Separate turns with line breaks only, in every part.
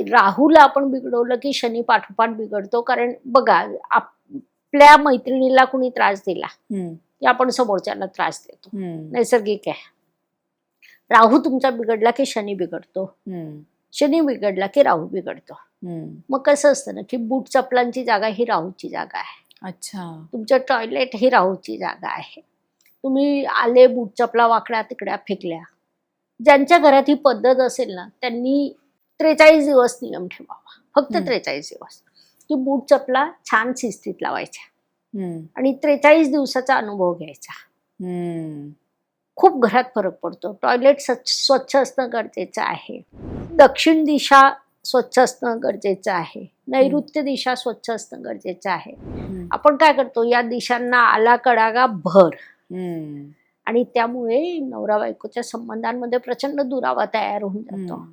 राहूला आपण बिघडवलं की शनी पाठोपाठ बिघडतो. कारण बघा, आपल्या मैत्रिणीला कुणी त्रास दिला की आपण समोरच्याला त्रास देतो, नैसर्गिक आहे. राहू तुमचा बिघडला की शनी बिघडतो, शनी बिघडला की राहू बिघडतो. मग कसं असतं ना की बूट चपलांची जागा ही राहूची जागा आहे.
अच्छा.
तुमचं टॉयलेट ही राहूची जागा आहे. तुम्ही आले, बूट चपला वाकड्या तिकड्या फेकल्या, ज्यांच्या घरात ही पद्धत असेल ना त्यांनी 43 दिवस नियम ठेवावा, फक्त 43 दिवस. की बूट चपला छान शिस्तीत लावायच्या आणि 43 दिवसाचा अनुभव घ्यायचा. खूप घरात फरक पडतो. टॉयलेट स्वच्छ असणं गरजेचं आहे, दक्षिण दिशा स्वच्छ असणं गरजेचं आहे, नैऋत्य दिशा स्वच्छ असणं गरजेचं आहे. आपण काय करतो, या दिशांना आला कडागा भर, आणि त्यामुळे नवरा बायकोच्या संबंधांमध्ये प्रचंड दुरावा तयार होऊन जातो.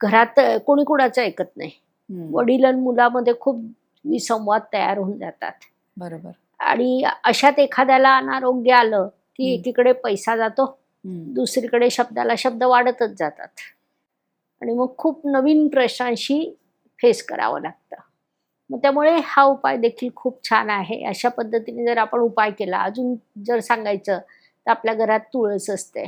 घरात कोणी कुणाचं ऐकत नाही. वडील आणि मुलामध्ये खूप विसंवाद तयार होऊन जातात.
बरोबर.
आणि अशात एखाद्याला अनारोग्य आलं की एकीकडे पैसा जातो, दुसरीकडे शब्दाला शब्द वाढतच जातात आणि मग खूप नवीन प्रश्नांशी फेस करावं लागतं. मग त्यामुळे हा उपाय देखील खूप छान आहे. अशा पद्धतीने जर आपण उपाय केला, अजून जर सांगायचं तर आपल्या घरात तुळस असते.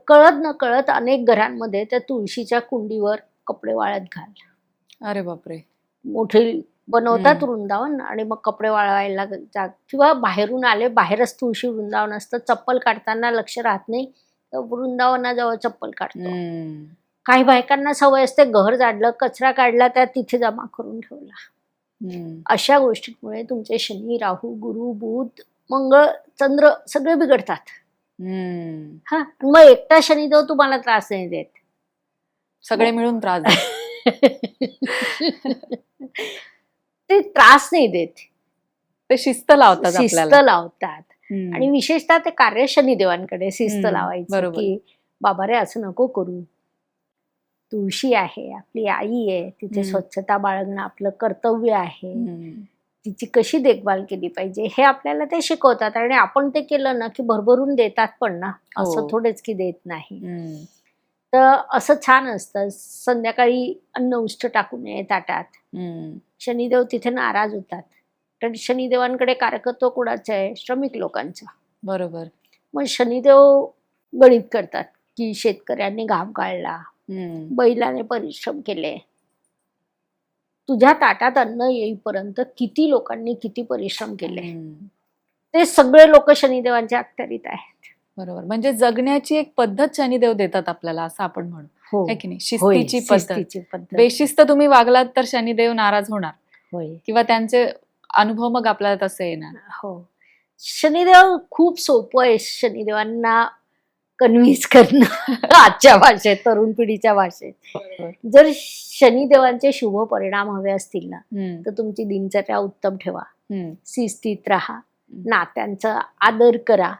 कळत न कळत अनेक घरांमध्ये त्या तुळशीच्या कुंडीवर कपडे वाळत घाल.
अरे बापरे.
मोठे बनवतात वृंदावन आणि मग कपडे वाळवायला जा, किंवा बाहेरून आले, बाहेरच तुळशी वृंदावन असतं, चप्पल काढताना लक्ष राहत नाही, तर वृंदावनाजवळ चप्पल काढतो. काही बायकांना सवय असते, घर झाडलं, कचरा काढला, त्या तिथे जमा करून ठेवला. अशा गोष्टींमुळे तुमचे शनी, राहू, गुरु, बुध, मंगळ, चंद्र सगळे बिघडतात. हा, मग एकटा शनिदेव तुम्हाला त्रास नाही देत,
सगळे मिळून त्रास
ते त्रास नाही देत,
ते शिस्त लावतात,
शिस्त लावतात. आणि विशेषतः ते कार्य शनिदेवांकडे शिस्त लावायचं की बाबा रे असं नको करू. तुळशी आहे, आपली आई आहे, तिथे स्वच्छता बाळगणं आपलं कर्तव्य आहे. तिची कशी देखभाल केली पाहिजे हे आपल्याला ते शिकवतात. आणि आपण ते केलं ना की भरभरून देतात पण ना, असं थोडेच की देत नाही. तर असं छान असतं. संध्याकाळी अन्न उष्ट टाकू नये ताटात. शनिदेव तिथे नाराज होतात. कारण शनिदेवांकडे कार्यकर्तृत्व कुणाचं आहे, श्रमिक लोकांचं.
बरोबर.
मग शनिदेव गणित करतात की शेतकऱ्यांनी घाम गाळला, बैलाने परिश्रम केले, तुझ्या ताटात अन्न येईपर्यंत किती लोकांनी किती परिश्रम केले, ते सगळे लोक शनिदेवांच्या अखत्यारीत आहेत.
बरोबर. म्हणजे जगण्याची एक पद्धत शनिदेव देतात आपल्याला, असं आपण म्हणू, है की नाही? शिस्तीची पद्धत. बेशिस्त तुम्ही वागलात तर शनिदेव नाराज होणार, किंवा त्यांचे अनुभव मग आपल्याला तसे येणार.
हो, शनिदेव खूप सोपं आहे शनिदेवांना कन्व्हिन्स करणं आजच्या भाषेत, तरुण पिढीच्या भाषेत. जर शनिदेवांचे शुभ परिणाम हवे असतील ना तर तुमची दिनचर्या उत्तम ठेवा, शिस्तीत राहा, नात्यांचा आदर करा,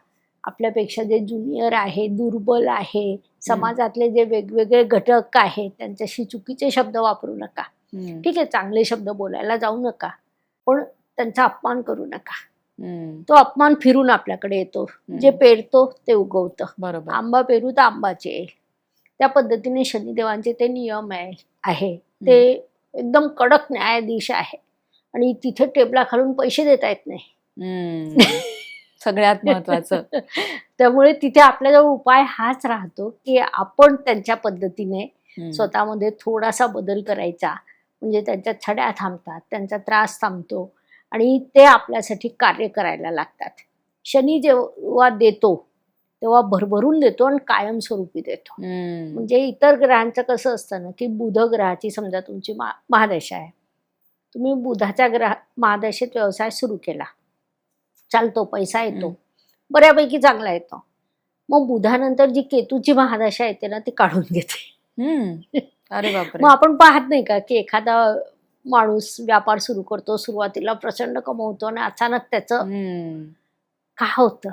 आपल्यापेक्षा जे ज्युनियर आहे, दुर्बल आहे, समाजातले जे वेगवेगळे घटक आहेत त्यांच्याशी चुकीचे शब्द वापरू नका. ठीक आहे, चांगले शब्द बोलायला जाऊ नका, पण त्यांचा अपमान करू नका. तो अपमान फिरून आपल्याकडे येतो. जे पेरतो ते उगवतं.
बरोबर.
आंबा पेरू तर आंबाचे येईल. त्या पद्धतीने शनिदेवांचे ते नियम आहे ते एकदम कडक न्यायाधीश आहे. आणि तिथे टेबला खालून पैसे देता येत नाही,
सगळ्यात महत्वाचं.
त्यामुळे तिथे आपल्याजवळ उपाय हाच राहतो की आपण त्यांच्या पद्धतीने स्वतःमध्ये थोडासा बदल करायचा, म्हणजे त्यांच्या छड्या थांबतात, त्यांचा त्रास थांबतो आणि ते आपल्यासाठी कार्य करायला लागतात. शनी जेव्हा देतो तेव्हा भरभरून देतो आणि कायमस्वरूपी देतो. म्हणजे इतर ग्रहांचं कसं असतं ना की बुध ग्रहाची समजा तुमची महादशा आहे, तुम्ही बुधाच्या महादशेत व्यवसाय सुरू केला, चालतो, पैसा येतो, बऱ्यापैकी चांगला येतो. मग बुधानंतर जी केतूची महादशा येते ना ती काढून घेते.
अरे बापरे.
मग आपण पाहत नाही का की एखादा माणूस व्यापार सुरू करतो, सुरुवातीला प्रचंड कमवतो आणि अचानक त्याचं काय होतं,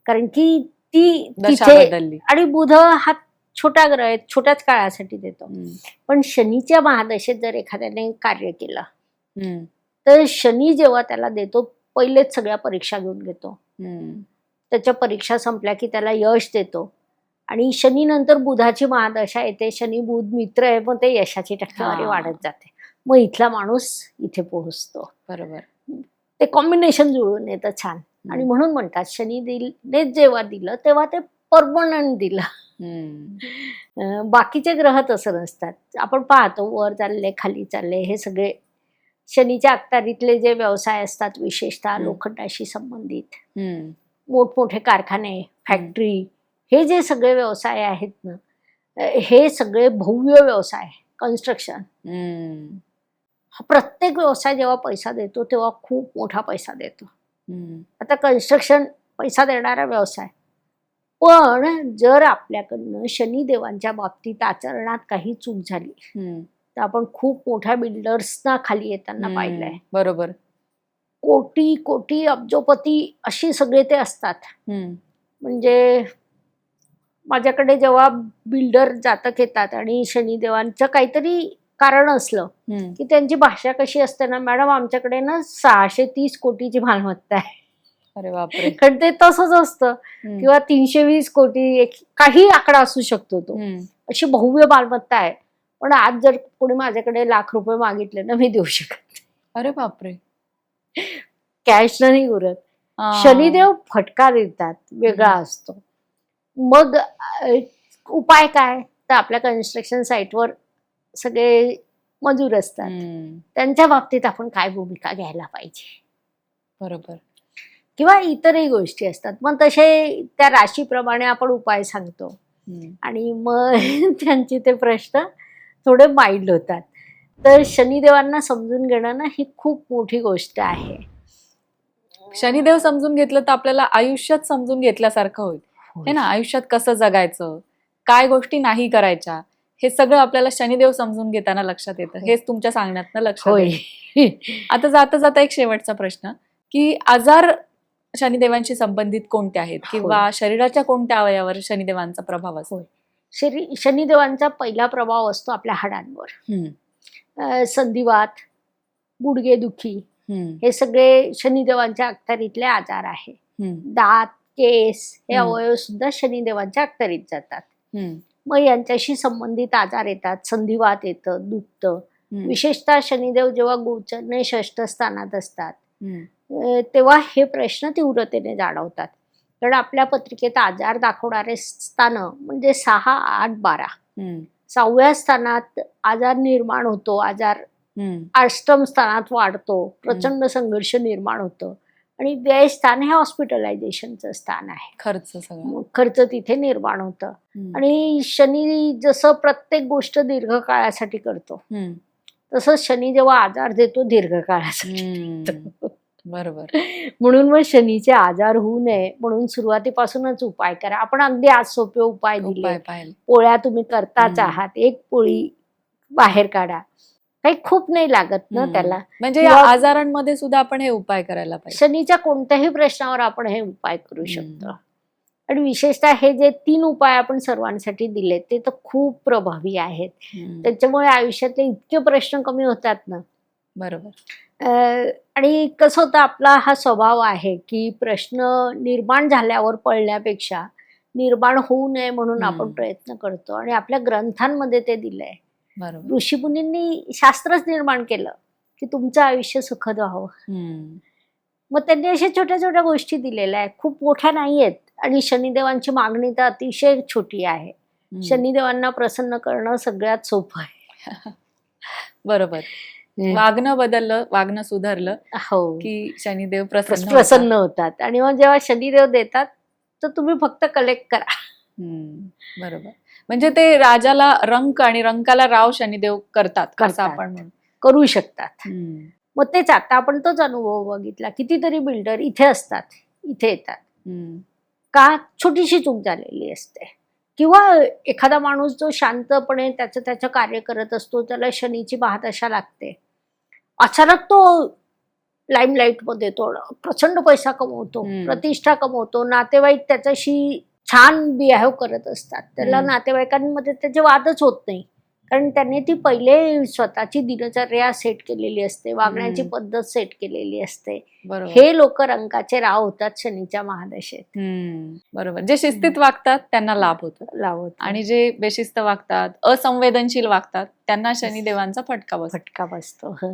कारण की ती तिथे, आणि बुध हा छोटा ग्रह आहे, छोट्याच काळासाठी देतो. पण शनीच्या महादशेत जर एखाद्याने कार्य केलं तर शनी जेव्हा त्याला देतो पहिलेच सगळ्या परीक्षा घेऊन घेतो. त्याच्या परीक्षा संपल्या की त्याला यश देतो आणि शनी नंतर बुधाची महादशा येते, शनी बुध मित्र आहे, मग ते यशाची टक्केवारी वाढत जाते, मग इथला माणूस इथे पोहोचतो.
बरोबर.
ते कॉम्बिनेशन जुळून येतं छान. आणि म्हणून म्हणतात शनी जेव्हा दिलं तेव्हा ते परमनंट दिलं. बाकीचे ग्रह तसं नसतात. आपण पाहतो वर चालले खाली चालले, हे सगळे शनीच्या अखत्यारीतले जे व्यवसाय असतात, विशेषतः लोखंडाशी संबंधित मोठमोठे कारखाने, फॅक्टरी, हे जे सगळे व्यवसाय आहेत ना, हे सगळे भव्य व्यवसाय, कन्स्ट्रक्शन, प्रत्येक व्यवसाय जेव्हा पैसा देतो तेव्हा खूप मोठा पैसा देतो. आता कन्स्ट्रक्शन पैसा देणारा व्यवसाय, पण जर आपल्याकडनं शनिदेवांच्या बाबतीत आचरणात काही चूक झाली तर आपण खूप मोठ्या बिल्डर्सना खाली येताना पाहिलंय.
बरोबर.
कोटी कोटी अब्जोपती अशी सगळे ते असतात. म्हणजे माझ्याकडे जेव्हा बिल्डर जातक येतात आणि शनिदेवांचं काहीतरी कारण असलं की त्यांची भाषा कशी असते ना, मॅडम आमच्याकडे ना 630 कोटीची मालमत्ता आहे.
अरे बापरे.
कारण ते तसंच असतं. किंवा 320 कोटी, काही आकडा असू शकतो तो, अशी भव्य मालमत्ता आहे. पण आज जर कोणी माझ्याकडे ₹1,00,000 मागितले ना, मी देऊ शकत नाही.
अरे बापरे.
कॅश नाही उरत. शनिदेव फटका देतात, वेगळा असतो. मग उपाय काय, तर आपल्या कन्स्ट्रक्शन साईटवर सगळे मजूर असतात, त्यांच्या बाबतीत आपण काय भूमिका घ्यायला पाहिजे.
बरोबर.
किंवा इतरही गोष्टी असतात. मग तसे त्या राशीप्रमाणे आपण उपाय सांगतो आणि मग त्यांचे ते प्रश्न थोडे माइल्ड होतात. तर शनिदेवांना समजून घेणं ना, ही खूप मोठी गोष्ट आहे.
शनिदेव समजून घेतलं तर आपल्याला आयुष्यात समजून घेतल्यासारखं होईल, है ना. आयुष्यात कसं जगायचं, काय गोष्टी नाही करायच्या, हे सगळं आपल्याला शनिदेव समजून घेताना लक्षात येतं. हेच तुमच्या सांगण्यातनं लक्षात येतं. आता जाता जाता एक शेवटचा प्रश्न, की आजार शनिदेवांशी संबंधित कोणते आहेत, किंवा शरीराच्या कोणत्या अवयवावर शनिदेवांचा प्रभाव असतो?
शनिदेवांचा पहिला प्रभाव असतो आपल्या हाडांवर. संधिवात, गुडघेदुखी, हे सगळे शनिदेवांच्या अखत्यारीतले आजार आहे. दात, केस, हे अवयव सुद्धा शनिदेवांच्या अखत्यारीत जातात. मग यांच्याशी संबंधित आजार येतात. संधिवात येतं, दुखतं. विशेषतः शनिदेव जेव्हा गोचरने 6ष्ठ स्थानात असतात तेव्हा हे प्रश्न तीव्रतेने जाणवतात. कारण आपल्या पत्रिकेत आजार दाखवणारे स्थान म्हणजे 6, 8, 12. 6व्या स्थानात आजार निर्माण होतो, आजार 8ष्टम स्थानात वाढतो, प्रचंड संघर्ष निर्माण होतं. आणि व्यय स्थान हे हॉस्पिटलायझेशनचं स्थान आहे. खर्च तिथे निर्माण होतं. आणि शनी जसं प्रत्येक गोष्ट दीर्घकाळासाठी करतो, तसं शनी जेव्हा आजार देतो दीर्घकाळासाठी.
बरोबर.
म्हणून मग शनीचे आजार होऊ नये म्हणून सुरुवातीपासूनच उपाय करा. आपण अगदी आज सोपे उपाय दिले. पोळ्या तुम्ही करताच आहात, एक पोळी बाहेर काढा, काही खूप नाही लागत ना त्याला.
म्हणजे या आजारांमध्ये सुद्धा आपण हे उपाय करायला पाहिजे.
शनीच्या कोणत्याही प्रश्नावर आपण हे उपाय करू शकतो. आणि विशेषतः हे जे 3 उपाय आपण सर्वांसाठी दिले ते तर खूप प्रभावी आहेत. त्याच्यामुळे आयुष्यातले इतके प्रश्न कमी होतात ना.
बरोबर.
आणि कसं होतं, आपला हा स्वभाव आहे की प्रश्न निर्माण झाल्यावर पळण्यापेक्षा निर्माण होऊ नये म्हणून आपण प्रयत्न करतो. आणि आपल्या ग्रंथांमध्ये ते दिलंय. ऋषीमुनींनी शास्त्रच निर्माण केलं की तुमचं आयुष्य सुखद व्हावं. मग त्यांनी अशा छोट्या छोट्या गोष्टी दिलेल्या आहेत, खूप मोठ्या नाही आहेत. आणि शनिदेवांची मागणी तर अतिशय छोटी आहे. शनिदेवांना प्रसन्न करणं सगळ्यात सोपं आहे.
बरोबर. वागणं बदललं, वागणं सुधारलं की शनिदेव
प्रसन्न होतात. आणि मग जेव्हा शनिदेव देतात तर तुम्ही फक्त कलेक्ट करा.
बरोबर. म्हणजे ते राजाला रंक आणि रंकाला राव शनिदेव करतात असं आपण
करू शकतात. मग तेच आता आपण तोच अनुभव बघितला. कितीतरी बिल्डर इथे असतात, इथे येतात का, छोटीशी चूक झालेली असते. किंवा एखादा माणूस जो शांतपणे त्याचं कार्य करत असतो, त्याला शनीची महादशा लागते, अचानक तो लाईमलाईट मध्ये येतो, प्रचंड पैसा कमवतो, प्रतिष्ठा कमवतो, नातेवाईक त्याच्याशी छान बिहेव करत असतात, त्याला नातेवाईकांमध्ये त्याचे वादच होत नाही, कारण त्यांनी ती पहिले स्वतःची दिनचर्या सेट केलेली असते, वागण्याची पद्धत सेट केलेली असते. हे लोक रंकाचे राव होतात शनीच्या महादशेत.
बरोबर. जे शिस्तीत वागतात त्यांना लाभ होतो आणि जे बेशिस्त वागतात, असंवेदनशील वागतात, त्यांना शनिदेवांचा फटका बसतो.